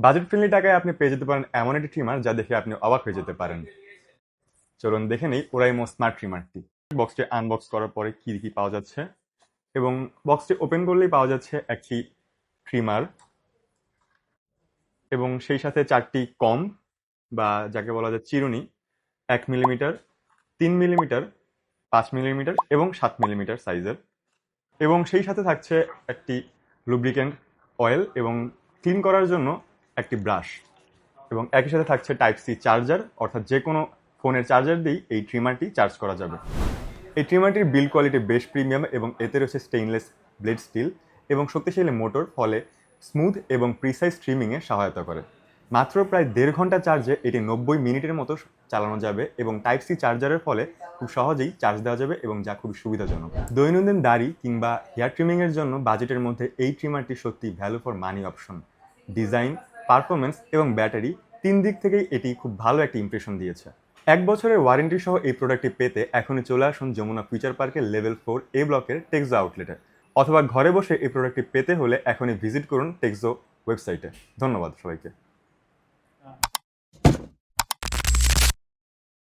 Budget friendly টাকায় আপনি পেয়ে যেতে পারেন এমন একটি ট্রিমার যা দেখে আপনি অবাক হয়ে যেতে পারেন। চলুন দেখে নেই ওরাইমো স্মার্ট ট্রিমারটি। বক্সটি আনবক্স করার পরে কি কি পাওয়া যাচ্ছে, এবং বক্সটি ওপেন করলেই পাওয়া যাচ্ছে একটি ট্রিমার এবং সেই সাথে 4টি কম বা যাকে বলা যায় চিরুনি, 1 মিলিমিটার, 3 মিলিমিটার, 5 মিলিমিটার এবং 7 মিলিমিটার সাইজের। এবং সেই সাথে থাকছে একটি লুব্রিক্যান্ট অয়েল এবং ক্লিন করার জন্য একটি ব্রাশ, এবং একই সাথে থাকছে টাইপ সি চার্জার, অর্থাৎ যে কোনো ফোনের চার্জার দিয়েই এই ট্রিমারটি চার্জ করা যাবে। এই ট্রিমারটির বিল্ড কোয়ালিটি বেশ প্রিমিয়াম এবং এতে রয়েছে স্টেইনলেস ব্লেড স্টিল এবং শক্তিশালী মোটর, ফলে স্মুথ এবং প্রিসাইজ ট্রিমিংয়ে সহায়তা করে। মাত্র প্রায় 1.5 ঘন্টা চার্জে এটি 90 মিনিটের মতো চালানো যাবে এবং টাইপ সি চার্জারের ফলে খুব সহজেই চার্জ দেওয়া যাবে এবং যা খুবই সুবিধাজনক। দৈনন্দিন দাড়ি কিংবা হেয়ার ট্রিমিংয়ের জন্য বাজেটের মধ্যে এই ট্রিমারটি সত্যি value for money option. Design, performance এবং ব্যাটারি 3 দিক থেকেই এটি খুব ভালো একটি ইমপ্রেশন দিয়েছে। 1 বছরের ওয়ারেন্টি সহ এই প্রোডাক্টটি পেতে এখনই চলে আসুন যমুনা ফিউচার পার্কের লেভেল 4 এ ব্লকের টেক্সো আউটলেটে, অথবা ঘরে বসে এই প্রোডাক্টটি পেতে হলে এখনই ভিজিট করুন টেক্সো ওয়েবসাইটে। ধন্যবাদ সবাইকে।